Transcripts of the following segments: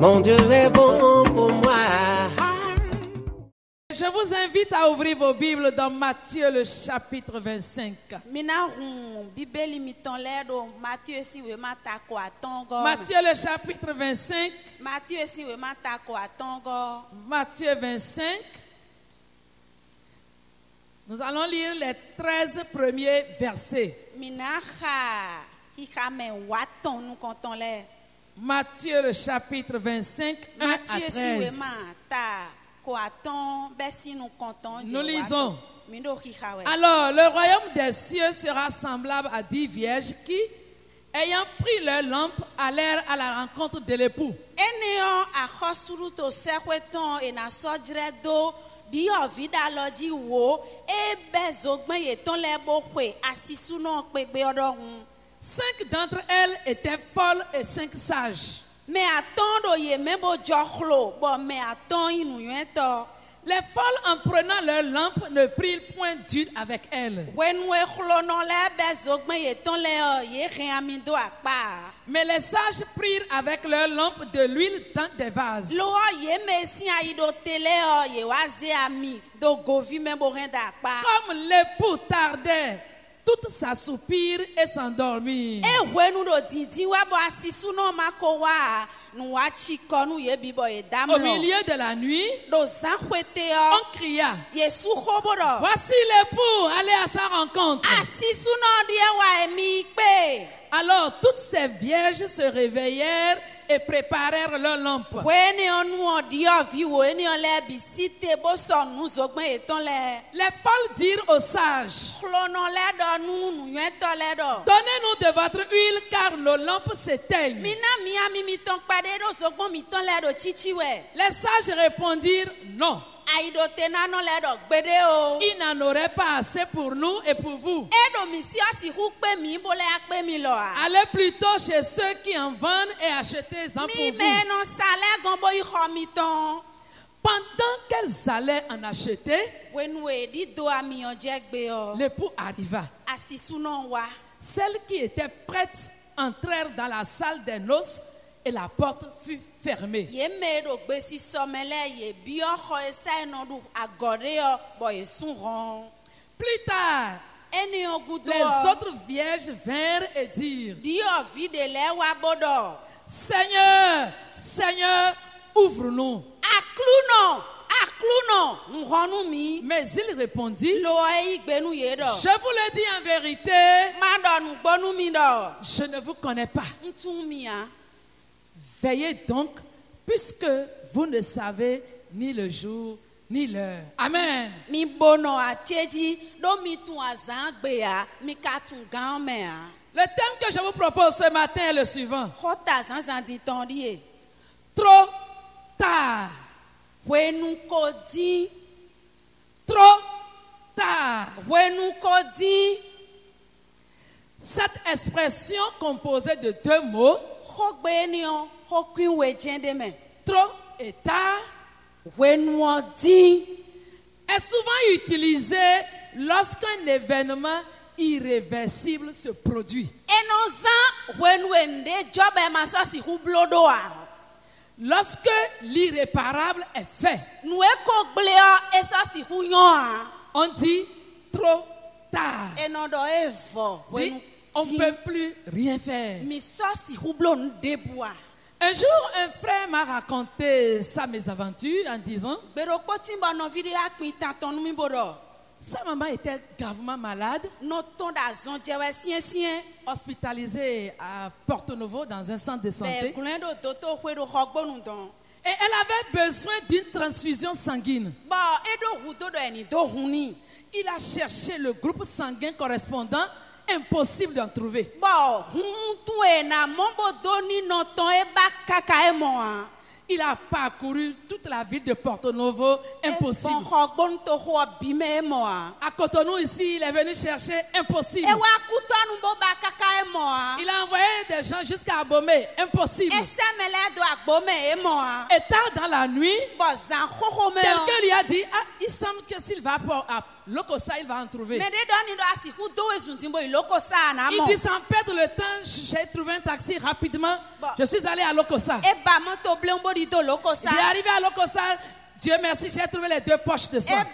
Mon Dieu est bon pour moi. Je vous invite à ouvrir vos Bibles dans Matthieu le chapitre 25. Matthieu le chapitre 25. Matthieu 25. Nous allons lire les 13 premiers versets. Matthieu le chapitre 25, 1 à 13. Nous lisons. Alors, le royaume des cieux sera semblable à 10 vierges qui, ayant pris leur lampe, allèrent à la rencontre de l'époux. Cinq d'entre elles étaient folles et 5 sages. Les folles, en prenant leur lampe, ne prirent point d'huile avec elles. Mais les sages prirent avec leur lampe de l'huile dans des vases. Comme l'époux tardait, toutes s'assoupirent et s'endormirent. Au milieu de la nuit, on cria: voici l'époux, allez à sa rencontre. Alors toutes ces vierges se réveillèrent et préparèrent leur lampe. Les folles dirent aux sages: donnez-nous de votre huile car nos lampes s'éteignent. Les sages répondirent: non. Il n'en aurait pas assez pour nous et pour vous. Allez plutôt chez ceux qui en vendent et achetez-en pour vous. Pendant qu'elles allaient en acheter, l'époux arriva. Celles qui étaient prêtes entrèrent dans la salle des noces et la porte fut fermée. Plus tard, les autres vierges vinrent et dirent: Seigneur, Seigneur, ouvre-nous. Mais il répondit: je vous le dis en vérité, je ne vous connais pas. Veillez donc, puisque vous ne savez ni le jour ni l'heure. Amen. Le thème que je vous propose ce matin est le suivant: trop tard. Trop tard. Cette expression composée de 2 mots, trop et tard, est souvent utilisée lorsqu'un événement irréversible se produit. Lorsque l'irréparable est fait, on dit trop tard. On ne peut plus rien faire. Un jour, un frère m'a raconté sa mésaventure en disant: sa maman était gravement malade, hospitalisée à Porto Novo dans un centre de santé. Et elle avait besoin d'une transfusion sanguine. Il a cherché le groupe sanguin correspondant. Impossible d'en trouver. Il a parcouru toute la ville de Porto Novo. Impossible. À Cotonou ici, il est venu chercher. Impossible. Il a envoyé des gens jusqu'à Abomey. Impossible. Et tard dans la nuit, quelqu'un lui a dit, ah, il semble que s'il va à Lokossa, il va en trouver. Il dit, sans perdre le temps, j'ai trouvé un taxi rapidement. Je suis allé à Lokossa. Il est arrivé à Lokossa. Dieu merci, j'ai trouvé les 2 poches de sang.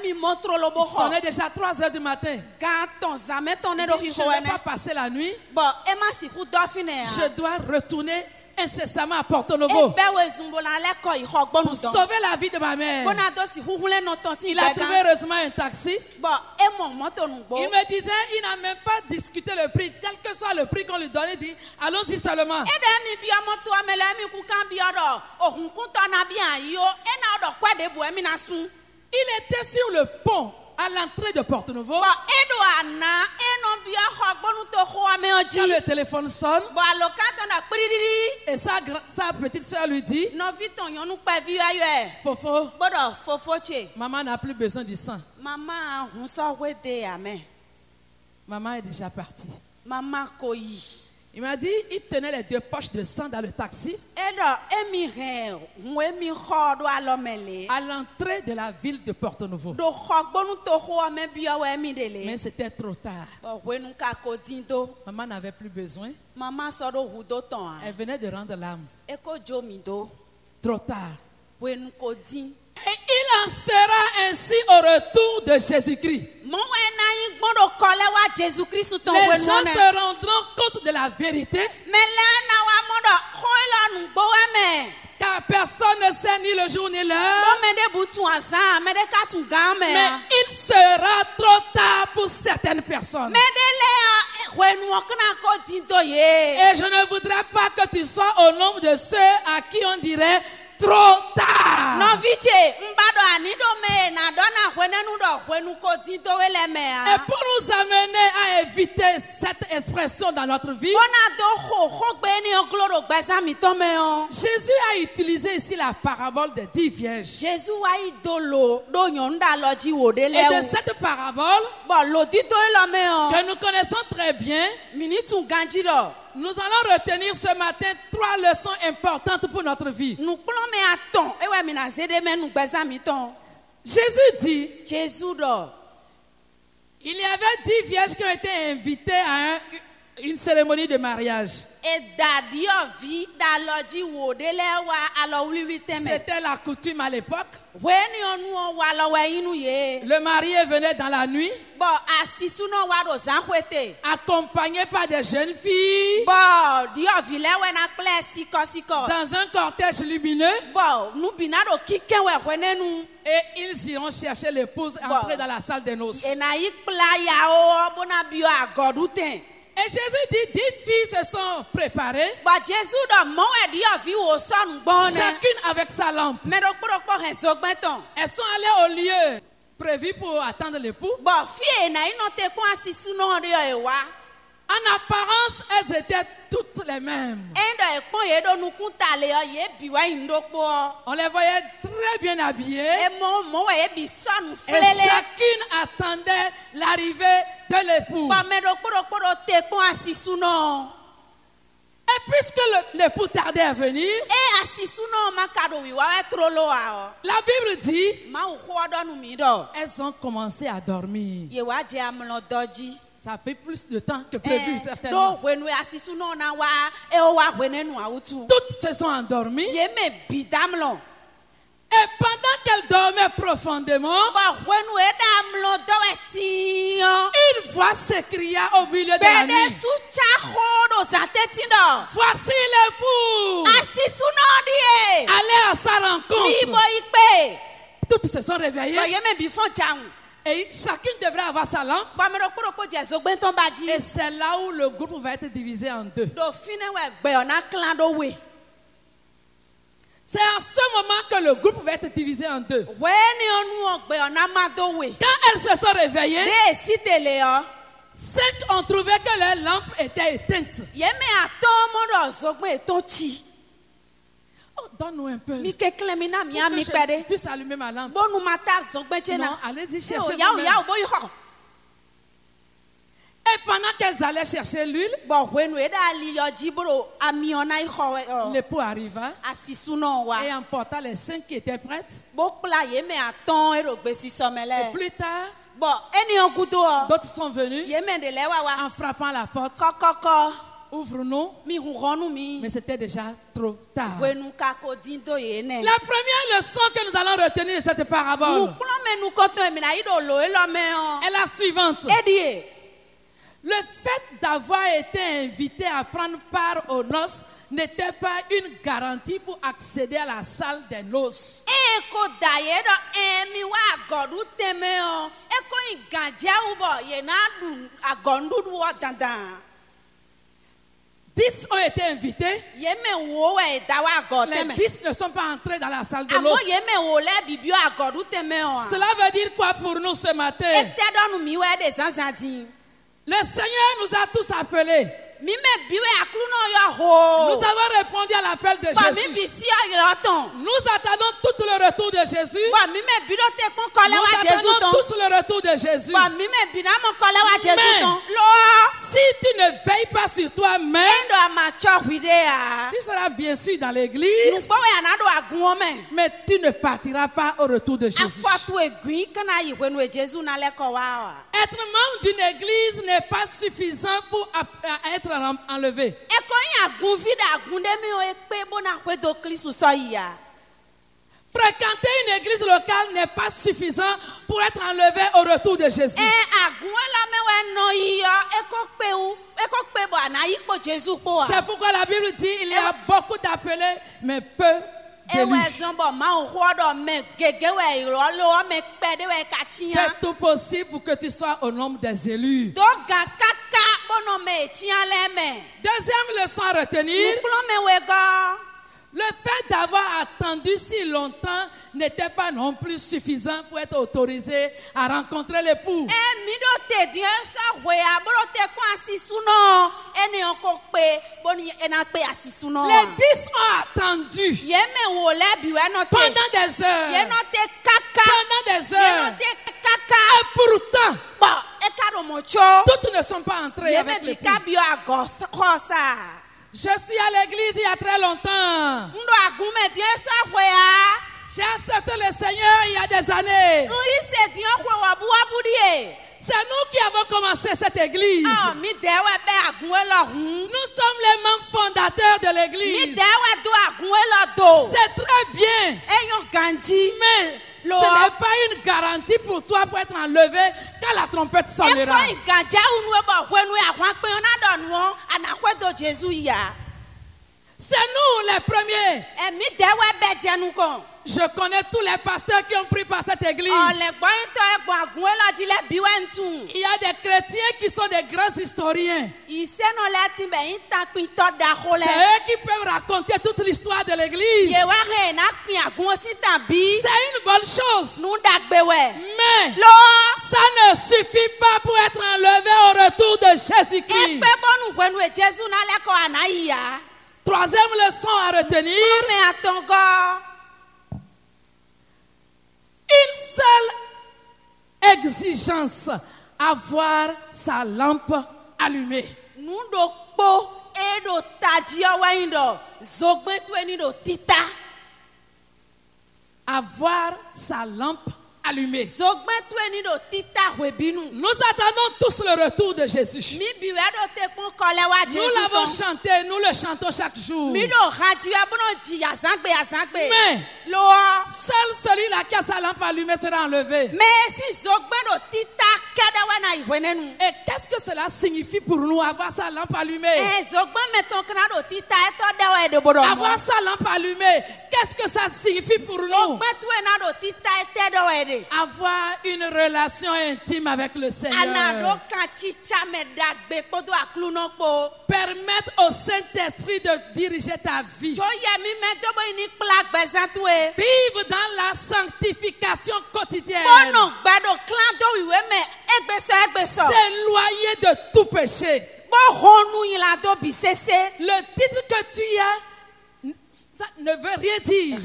Il sonnait déjà 3 heures du matin. Je n'ai pas passé la nuit. Je dois retourner incessamment à Porto Novo pour sauver la vie de ma mère. Il a trouvé heureusement un taxi. Il me disait, il n'a même pas discuté le prix. Quel que soit le prix qu'on lui donne, il dit, allons-y seulement. Il était sur le pont à l'entrée de Porto Novo. Quand le téléphone sonne, et sa petite soeur lui dit, Fofo, maman n'a plus besoin du sang. Maman est déjà partie. Il m'a dit, il tenait les 2 poches de sang dans le taxi à l'entrée de la ville de Porto Novo. Mais c'était trop tard. Maman n'avait plus besoin. Elle venait de rendre l'âme. Trop tard. Et il en sera ainsi au retour de Jésus-Christ. Les gens se rendront compte de la vérité. Car personne ne sait ni le jour ni l'heure. Mais il sera trop tard pour certaines personnes. Et je ne voudrais pas que tu sois au nombre de ceux à qui on dirait trop tard. Et pour nous amener à éviter cette expression dans notre vie, Jésus a utilisé ici la parabole des 10 vierges. Et de cette parabole, que nous connaissons très bien, nous allons retenir ce matin 3 leçons importantes pour notre vie. Jésus dit, il y avait 10 vierges qui ont été invitées à une cérémonie de mariage. C'était la coutume à l'époque. Le marié venait dans la nuit, accompagné par des jeunes filles, dans un cortège lumineux, et ils iront chercher l'épouse entrer dans la salle des noces. Et Jésus dit, 10 filles se sont préparées, chacune avec sa lampe. Elles sont allées au lieu prévu pour attendre l'époux. En apparence, elles étaient toutes les mêmes. On les voyait très bien habillées. Et chacune attendait l'arrivée de l'époux. Et puisque l'époux tardait à venir, la Bible dit, elles ont commencé à dormir. Ça a pris plus de temps que prévu, certainement. Toutes se sont endormies. Et pendant qu'elles dormaient profondément, une voix s'écria au milieu de la nuit. Voici l'époux. Allez à sa rencontre. Toutes se sont réveillées. Et chacune devrait avoir sa lampe. Et c'est là où le groupe va être divisé en 2. C'est à ce moment que le groupe va être divisé en 2. Quand elles se sont réveillées, 5 ont trouvé que leur lampe était éteinte. Oh, donne-nous un peu. Pour que je puisse allumer ma lampe. Non, allez-y chercher. Et pendant qu'elles allaient chercher l'huile, l'époux arriva et emporta les 5 qui étaient prêtes. Et plus tard, d'autres sont venus en frappant la porte. Ouvre-nous, mais c'était déjà trop tard. La première leçon que nous allons retenir de cette parabole est la suivante. Le fait d'avoir été invité à prendre part aux noces n'était pas une garantie pour accéder à la salle des noces. 10 ont été invités. Les 10 ne sont pas entrés dans la salle de noces. Cela veut dire quoi pour nous ce matin? Le Seigneur nous a tous appelés. Nous avons répondu à l'appel de Jésus. Nous attendons tout le retour de Jésus. Nous attendons tous le retour de Jésus. Mais si tu ne veilles pas sur toi-même, tu seras bien sûr dans l'église, mais tu ne partiras pas au retour de Jésus. Être membre d'une église n'est pas suffisant pour être enlevé. Fréquenter une église locale n'est pas suffisant pour être enlevé au retour de Jésus. C'est pourquoi la Bible dit il y a beaucoup d'appelés, mais peu d'élus. C'est tout possible pour que tu sois au nombre des élus. Deuxième leçon à retenir. Le fait d'avoir attendu si longtemps n'était pas non plus suffisant pour être autorisé à rencontrer l'époux. Les 10 ont attendu pendant des heures. Pendant des heures. Et pourtant, toutes ne sont pas entrées avec l'époux. Je suis à l'église il y a très longtemps. J'ai accepté le Seigneur il y a des années. C'est nous qui avons commencé cette église. Nous sommes les membres fondateurs de l'église. C'est très bien. Mais ce n'est pas une garantie pour toi pour être enlevé quand la trompette sonnera. C'est nous les premiers. Je connais tous les pasteurs qui ont pris par cette église. Il y a des chrétiens qui sont des grands historiens. C'est eux qui peuvent raconter toute l'histoire de l'église. C'est une bonne chose. Mais ça ne suffit pas pour être enlevé au retour de Jésus-Christ. Troisième leçon à retenir. Une seule exigence, avoir sa lampe allumée. Avoir sa lampe allumée. Nous attendons tous le retour de Jésus. Nous l'avons chanté, nous le chantons chaque jour. Mais seul celui-là qui a sa lampe allumée sera enlevé. Et qu'est-ce que cela signifie pour nous, avoir sa lampe allumée? Avoir sa lampe allumée, qu'est-ce que ça signifie pour nous? Avoir une relation intime avec le Seigneur. Permettre au Saint-Esprit de diriger ta vie. Vivre dans la sanctification quotidienne. S'éloigner de tout péché. Le titre que tu as ne veut rien dire.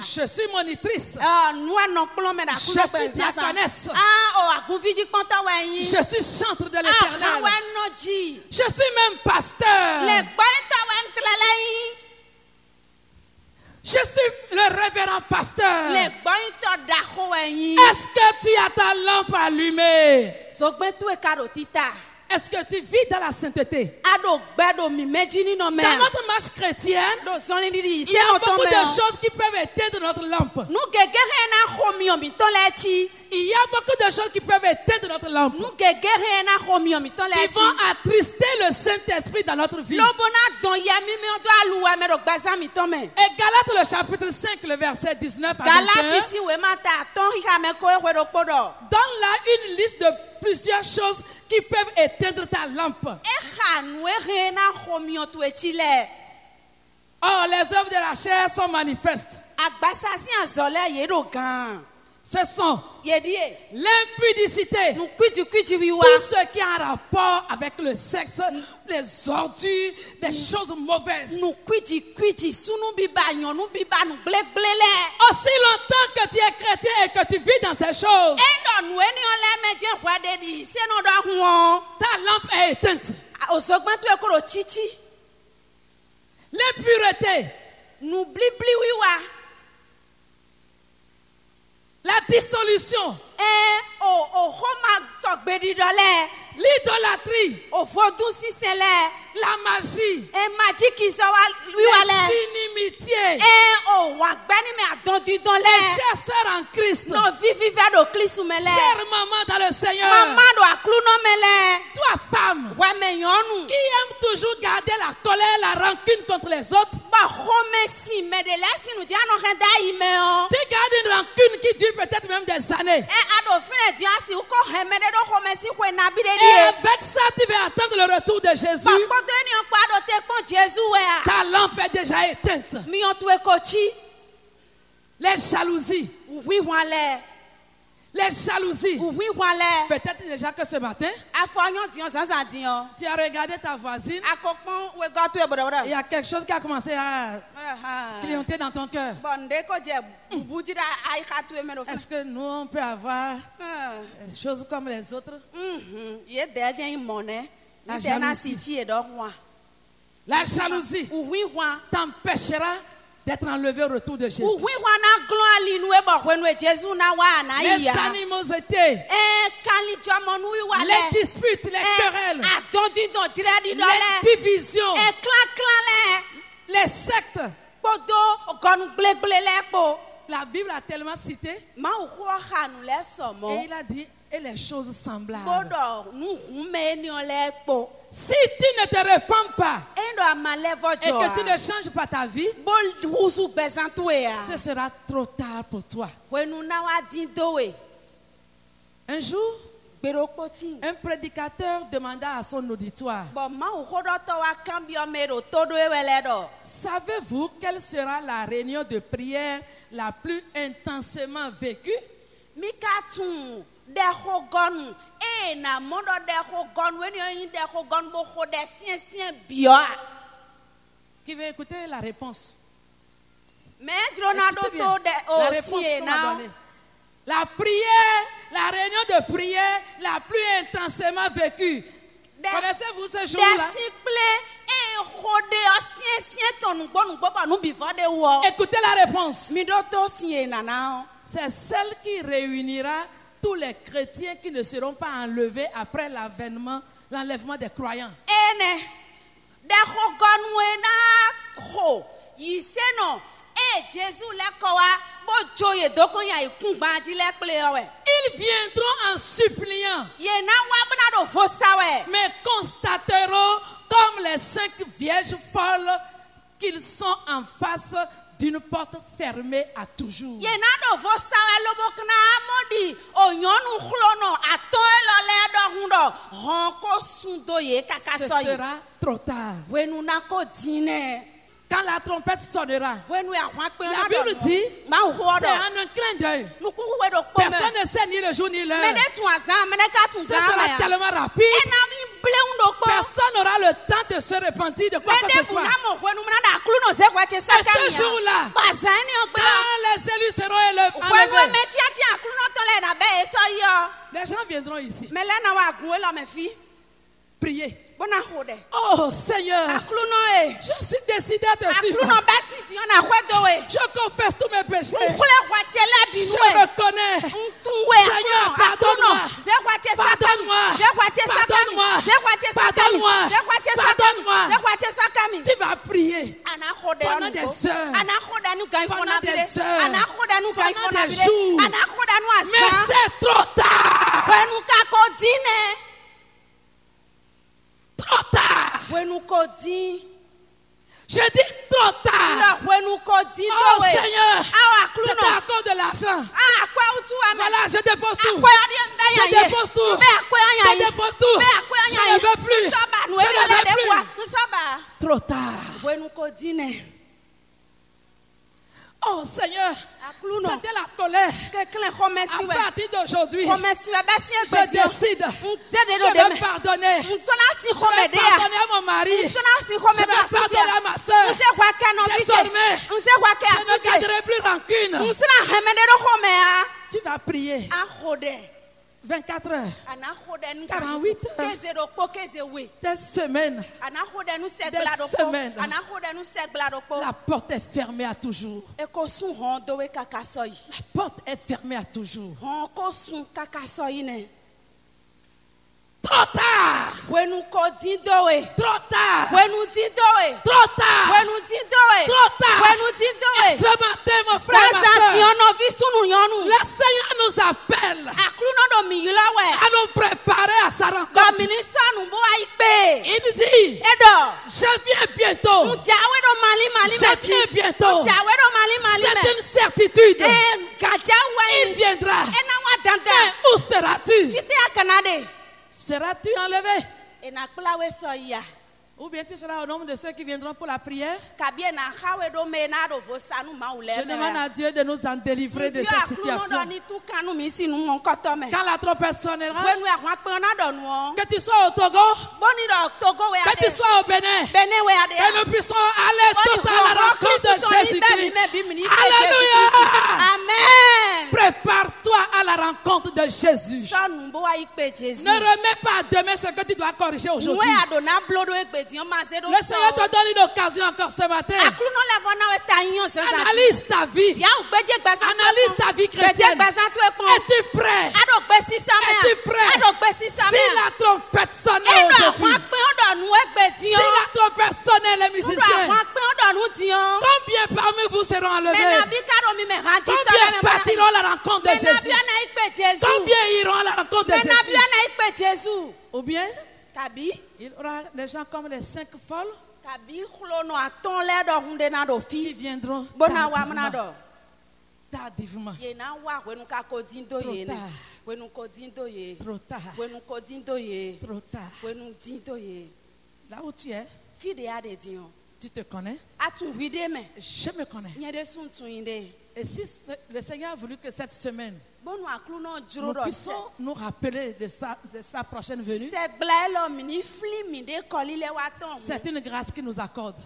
Je suis monitrice. Je suis diaconesse. Je suis chantre de l'Éternel. Je suis même pasteur. Je suis le révérend pasteur. Est-ce que tu as ta lampe allumée? Est-ce que tu vis dans la sainteté? Dans notre marche chrétienne, il y a beaucoup de choses qui peuvent éteindre notre lampe. Il y a beaucoup de choses qui peuvent éteindre notre lampe. Qui vont attrister le Saint-Esprit dans notre vie. Et Galates le chapitre 5, le verset 19 à 21. Donne-là une liste de plusieurs choses qui peuvent éteindre ta lampe. Or, les œuvres de la chair sont manifestes. Ce sont l'impudicité, tout ce qui a un rapport avec le sexe, les ordures, des choses mauvaises. Aussi longtemps que tu es chrétien et que tu vis dans ces choses, ta lampe est éteinte. L'impureté, la dissolution, l'idolâtrie, la magie, l'inimitié, les chers sœurs en Christ, chère maman dans le Seigneur, toi femme, qui aime toujours garder la colère, la rancune contre les autres, tu gardes une rancune qui dure peut-être même des années. Et avec ça, tu vas attendre le retour de Jésus. Ta lampe est déjà éteinte. Les jalousies. Les jalousies. Peut-être déjà que ce matin, tu as regardé ta voisine. Il y a quelque chose qui a commencé à clignoter dans ton cœur. Est-ce que nous, on peut avoir des choses comme les autres? La jalousie t'empêchera d'être enlevé au retour de Jésus. Les animosités, les disputes, les querelles, les divisions, les sectes. La Bible a tellement cité. Et il a dit, et les choses semblables. Si tu ne te répands pas et que tu ne changes pas ta vie, ce sera trop tard pour toi. Un jour, un prédicateur demanda à son auditoire, savez-vous quelle sera la réunion de prière la plus intensément vécue? Qui veut écouter la réponse? La réponse qu'on m'a donnée. La prière, la réunion de prière la plus intensément vécue. Connaissez-vous ce jour-là? Écoutez la réponse. C'est celle qui réunira tous les chrétiens qui ne seront pas enlevés après l'enlèvement des croyants. Ils viendront en suppliant, mais constateront comme les 5 vierges folles qu'ils sont en face d'une porte fermée à toujours. Ce sera trop tard. Quand la trompette sonnera, la Bible dit, c'est en un clin d'œil. Personne ne sait ni le jour ni l'heure. Ce sera tellement rapide Personne n'aura le temps de se repentir de quoi que ce soit. Et ce jour-là, quand les élus seront enlevés, les gens viendront ici. Prier. Oh Seigneur, je suis décidé à te suivre. Je confesse tous mes péchés. Je reconnais. Seigneur, pardonne-moi. Pardonne-moi. Pardonne-moi. Pardonne-moi. Pardonne-moi. Tu vas prier pendant des heures, pendant des heures, pendant des jours. Mais c'est trop tard. Trop tard. Je dis trop tard. Oh Seigneur, c'est à cause de l'argent. Voilà, je dépose tout. Je dépose tout. Je dépose tout. Je ne veux plus. Je ne veux plus. Trop tard. Oh Seigneur, c'était la colère. À partir d'aujourd'hui, je décide. Je vais pardonner. Je vais pardonner à mon mari. Je vais pardonner à ma soeur. Désormais, je ne garderai plus rancune. Tu vas prier 24 heures, 48 heures, des semaines. La porte est fermée à toujours. La porte est fermée à toujours. Trop tard. Trop tard. Trop tard. Trop tard. Et ce matin, mon frère, ma soeur, le Seigneur nous appelle à nous préparer à sa rencontre. Il dit, je viens bientôt. Je viens bientôt. C'est une certitude. Il viendra. Mais où seras-tu? Seras-tu enlevé? Ou bien tu seras au nombre de ceux qui viendront pour la prière? Je demande à Dieu de nous en délivrer de cette situation. Quand la trop personnellement, que tu sois au Togo, que tu sois au Bénin, que nous puissions aller tout à la rencontre de Jésus-Christ. Alléluia! Amen! Prépare-toi à la rencontre de Jésus. Ne remets pas à demain ce que tu dois corriger aujourd'hui. Le Seigneur te donne une occasion encore ce matin. Analyse ta vie. Analyse ta vie chrétienne. Es-tu prêt? Es-tu prêt? Si la trompette sonne aujourd'hui, si la trompette sonne les musiciens, combien parmi vous seront enlevés? Combien partiront à la rencontre de Jésus? Combien iront à la rencontre de Jésus? Ou bien il y aura des gens comme les 5 folles qui viendront tardivement. Trop tard. Trop tard. Là où tu es, tu te connais? Je me connais. Et si le Seigneur a voulu que cette semaine, nous puissions nous rappeler de sa prochaine venue, c'est une grâce qu'il nous accorde.